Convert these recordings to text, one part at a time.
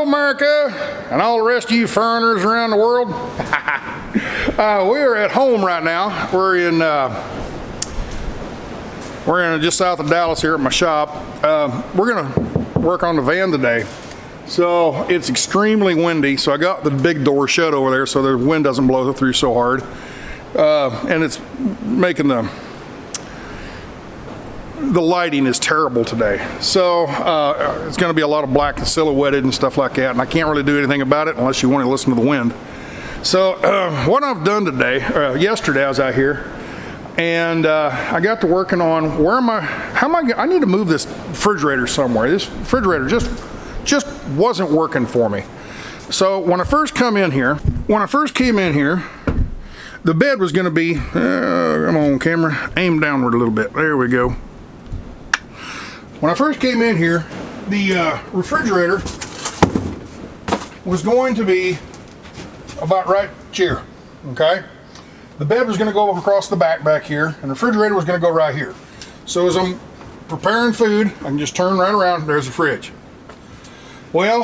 America, and all the rest of you foreigners around the world. We are at home right now. We're in just south of Dallas here at my shop. We're gonna work on the van today. So it's extremely windy, so I got the big door shut over there so the wind doesn't blow through so hard. And it's making the lighting is terrible today. So it's going to be a lot of black silhouetted and stuff like that, and I can't really do anything about it unless you want to listen to the wind. So what I've done today, yesterday I was out here, and I got to working on I need to move this refrigerator somewhere. This refrigerator just wasn't working for me. So when I first came in here, the bed was going to be, come on camera, aim downward a little bit. There we go. When I first came in here, the refrigerator was going to be about right here, okay? The bed was going to go across the back here, and the refrigerator was going to go right here. So as I'm preparing food, I can just turn right around, there's the fridge. Well,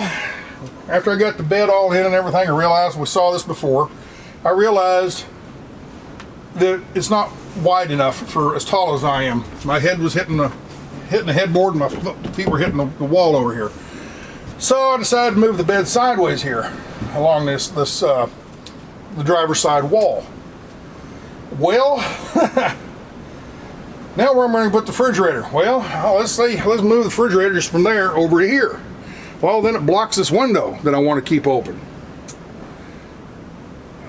after I got the bed all in and everything, I realized, we saw this before, I realized that it's not wide enough for as tall as I am. My head was hitting the headboard, and my feet were hitting the wall over here. So I decided to move the bed sideways here along the driver's side wall. Well, now where am I going to put the refrigerator? Well, let's move the refrigerator just from there over to here. Well, then it blocks this window that I want to keep open.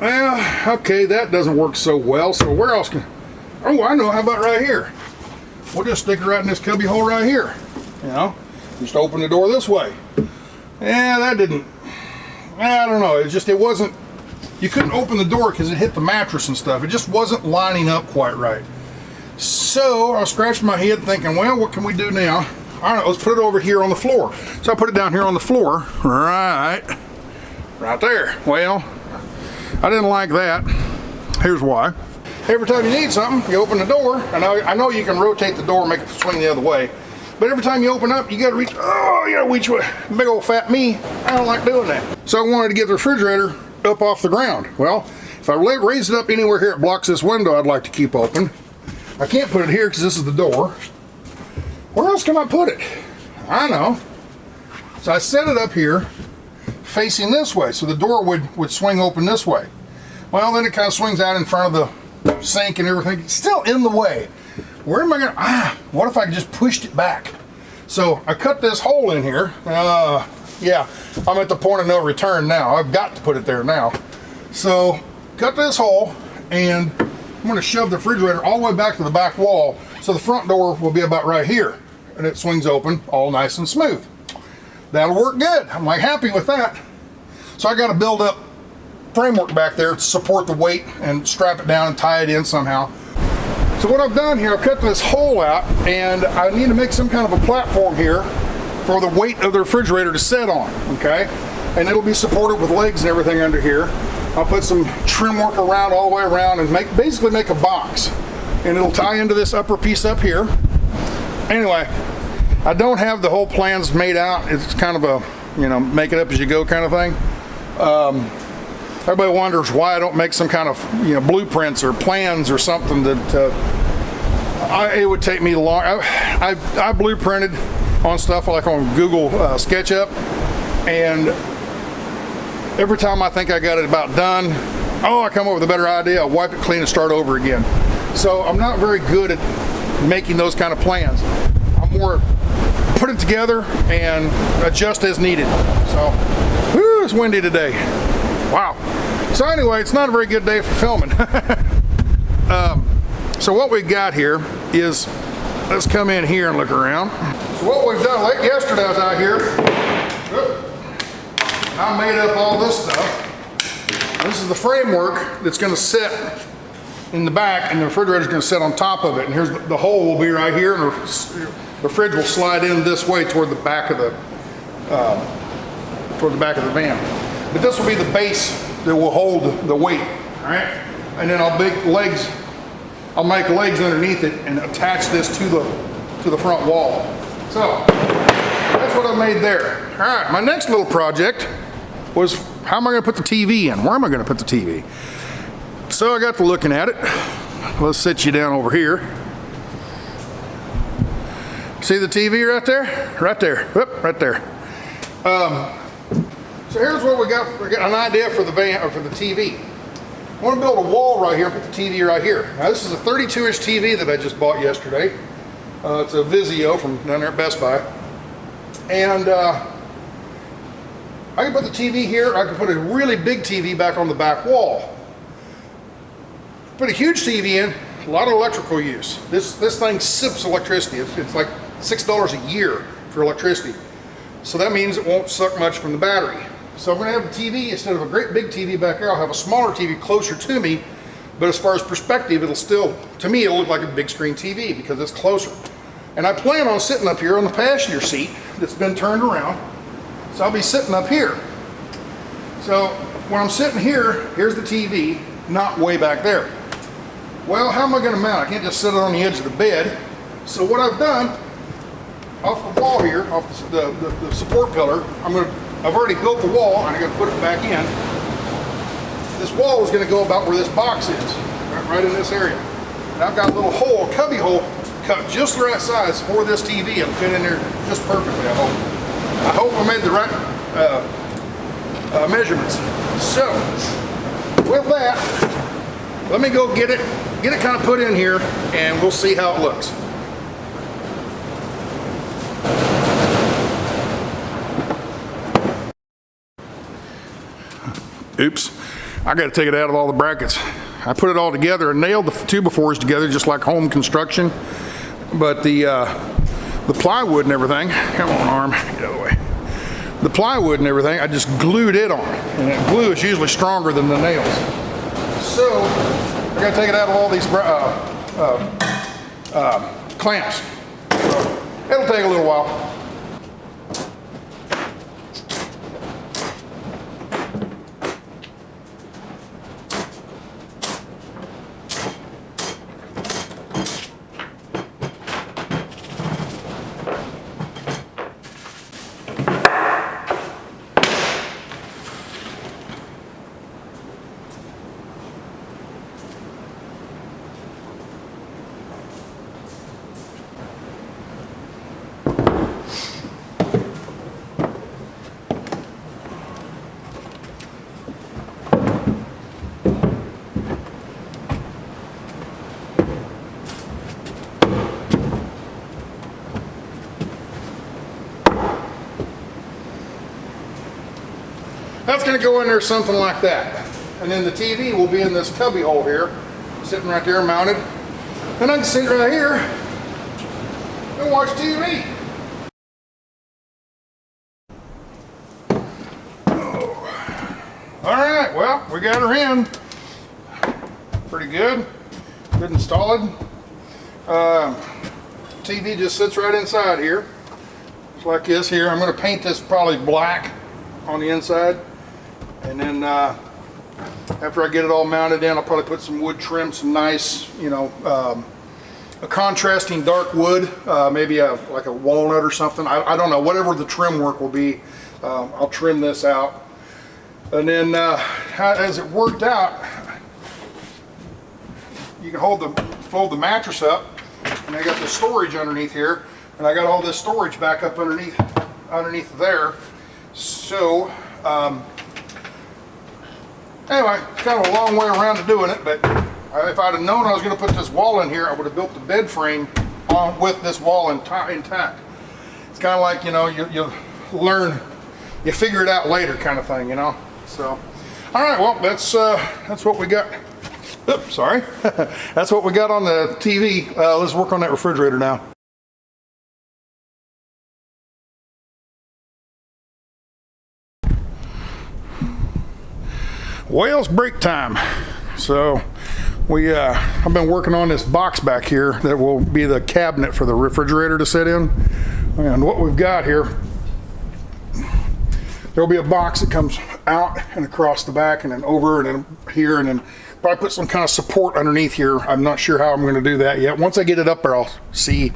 Well, okay, that doesn't work so well. So where else can? Oh, I know. How about right here? We'll just stick it right in this cubby hole right here. You know, just open the door this way. Yeah, that didn't. I don't know. It wasn't. You couldn't open the door because it hit the mattress and stuff. It just wasn't lining up quite right. So I scratched my head thinking, well, what can we do now? All right, let's put it over here on the floor. So I put it down here on the floor, right there. Well, I didn't like that. Here's why. Every time you need something, you open the door, and I know you can rotate the door and make it swing the other way, but every time you open up, you gotta reach, big old fat me. I don't like doing that. So I wanted to get the refrigerator up off the ground. Well, if I raise it up anywhere here, it blocks this window I'd like to keep open. I can't put it here because this is the door. Where else can I put it? I know. So I set it up here facing this way, so the door would swing open this way. Well, then it kind of swings out in front of the sink and everything. It's still in the way. Where am I gonna, what if I just pushed it back? So I cut this hole in here. Yeah, I'm at the point of no return now. I've got to put it there now. So cut this hole, and I'm gonna shove the refrigerator all the way back to the back wall, so the front door will be about right here, and it swings open all nice and smooth. That'll work good. I'm like happy with that. So I got to build up framework back there to support the weight and strap it down and tie it in somehow. So what I've done here, I've cut this hole out, and I need to make some kind of a platform here for the weight of the refrigerator to sit on, okay? And it'll be supported with legs and everything under here. I'll put some trim work around all the way around and basically make a box. And it'll tie into this upper piece up here. Anyway, I don't have the whole plans made out. It's kind of a, make it up as you go kind of thing. Everybody wonders why I don't make some kind of, blueprints or plans or something that it would take me long. I blueprinted on stuff like on Google SketchUp, and every time I think I got it about done, I come up with a better idea, I wipe it clean and start over again. So I'm not very good at making those kind of plans. I'm more put it together and adjust as needed. So, it's windy today. Wow. So anyway, it's not a very good day for filming. So what we've got here is, let's come in here and look around. So what we've done, like yesterday I was out here, I made up all this stuff. This is the framework that's going to sit in the back, and the refrigerator is going to sit on top of it. And here's the hole will be right here, and the fridge will slide in this way toward the back of the van. But this will be the base that will hold the weight. All right, and then I'll make legs underneath it and attach this to the front wall. So that's what I made there. All right, my next little project was how am I going to put the TV in? Where am I going to put the TV? So I got to looking at it. Let's sit you down over here. See the TV right there? Right there. Whoop, right there. So here's what we got. We got an idea for the van or for the TV. I want to build a wall right here and put the TV right here. Now this is a 32-inch TV that I just bought yesterday. It's a Vizio from down there at Best Buy. And I can put the TV here. I can put a really big TV back on the back wall. Put a huge TV in, a lot of electrical use. This thing sips electricity. It's like $6 a year for electricity. So that means it won't suck much from the battery. So I'm going to have a TV, instead of a great big TV back there, I'll have a smaller TV closer to me. But as far as perspective, it'll still, to me, it'll look like a big screen TV because it's closer. And I plan on sitting up here on the passenger seat that's been turned around. So I'll be sitting up here. So when I'm sitting here, here's the TV, not way back there. Well, how am I going to mount? I can't just sit it on the edge of the bed. So what I've done, off the wall here, off the support pillar, I've already built the wall and I'm going to put it back in. This wall is going to go about where this box is, right in this area. And I've got a little hole, a cubby hole, cut just the right size for this TV. It'll fit in there just perfectly, I hope. I hope I made the right measurements. So, with that, let me go get it kind of put in here, and we'll see how it looks. Oops, I got to take it out of all the brackets. I put it all together and nailed the 2x4s together just like home construction, but the plywood and everything, come on arm, get out of the way. The plywood and everything, I just glued it on, and that glue is usually stronger than the nails. So I got to take it out of all these clamps. So it'll take a little while. That's going to go in there something like that. And then the TV will be in this cubby hole here, sitting right there mounted. And I can sit right here and watch TV. Oh. All right, well, we got her in. Pretty good. Good and solid. TV just sits right inside here. Just like this here. I'm going to paint this probably black on the inside. And then after I get it all mounted in, I'll probably put some wood trim, some nice, you know, a contrasting dark wood, maybe like a walnut or something. I don't know, whatever the trim work will be, I'll trim this out. And then as it worked out, you can fold the mattress up, and I got the storage underneath here, and I got all this storage back up underneath there. So anyway, it's kind of a long way around to doing it, but if I'd have known I was going to put this wall in here, I would have built the bed frame on with this wall intact. It's kind of like, you know, you learn, you figure it out later kind of thing, you know. So, all right, well, that's what we got. Oops, sorry. That's what we got on the TV. Let's work on that refrigerator now. Well, it's break time. So I've been working on this box back here that will be the cabinet for the refrigerator to sit in. And what we've got here, there'll be a box that comes out and across the back and then over and then here, and then probably put some kind of support underneath here. I'm not sure how I'm going to do that yet. Once I get it up there, I'll see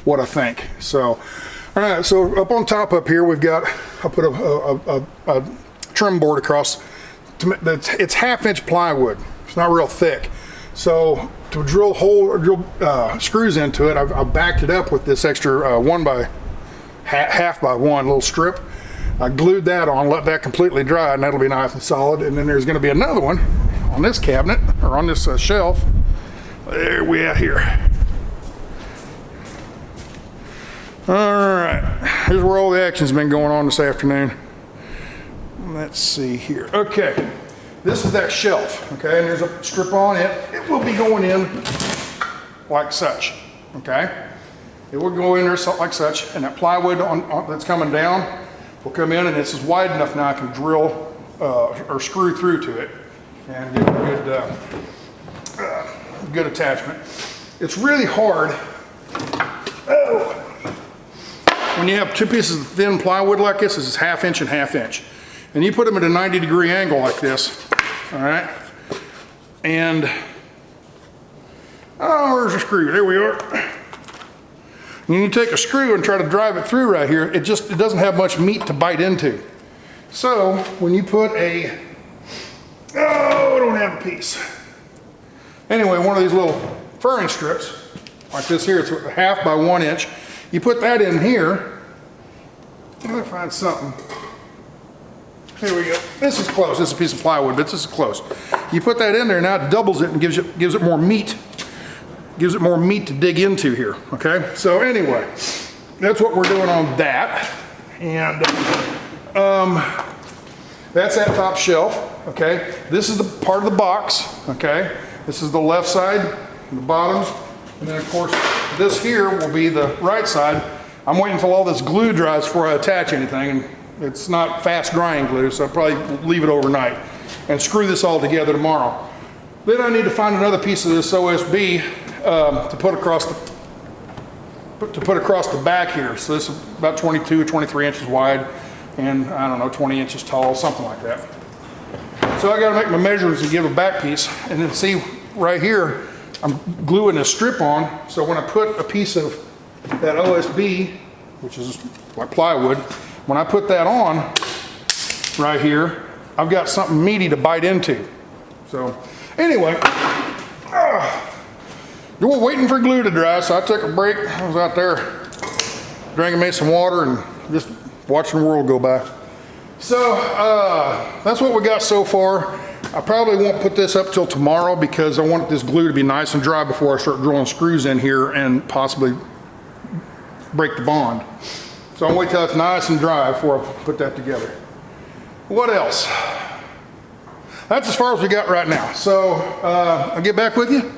what I think. So All right, so up on top up here, we've got, I put a trim board across. It's 1/2-inch plywood. It's not real thick. So to drill screws into it, I've backed it up with this extra 1/2 by 1 little strip. I glued that on, let that completely dry, and that'll be nice and solid. And then there's going to be another one on this cabinet, or on this shelf. There we at here. All right, here's where all the action's been going on this afternoon. Let's see here. Okay, this is that shelf, okay, and there's a strip on it. It will be going in like such, okay? It will go in there like such, and that plywood that's coming down will come in, and this is wide enough now I can drill or screw through to it and get a good attachment. It's really hard when you have two pieces of thin plywood like this. This is 1/2-inch and 1/2-inch. And you put them at a 90-degree angle like this, all right? And, oh, where's the screw? There we are. When you take a screw and try to drive it through right here, it doesn't have much meat to bite into. So, when you put I don't have a piece. Anyway, one of these little furring strips, like this here, it's 1/2 by 1 inch. You put that in here. Let me find something. Here we go. This is close. This is a piece of plywood, but this is close. You put that in there, now it doubles it and gives it more meat. Gives it more meat to dig into here, okay? So anyway, that's what we're doing on that. And that's that top shelf, okay? This is the part of the box, okay? This is the left side, the bottoms, and then of course, this here will be the right side. I'm waiting until all this glue dries before I attach anything, and it's not fast drying glue, so I'll probably leave it overnight and screw this all together tomorrow. Then I need to find another piece of this OSB to put across the back here. So this is about 22 or 23 inches wide, and I don't know, 20 inches tall, something like that. So I got to make my measurements and give a back piece, and then see right here, I'm gluing a strip on, so when I put a piece of that OSB, which is like plywood, when I put that on right here, I've got something meaty to bite into. So anyway, you were waiting for glue to dry, so I took a break. I was out there drinking me some water and just watching the world go by. So that's what we got so far. I probably won't put this up till tomorrow because I want this glue to be nice and dry before I start drilling screws in here and possibly break the bond. So I'll wait till it's nice and dry before I put that together. What else? That's as far as we got right now. So I'll get back with you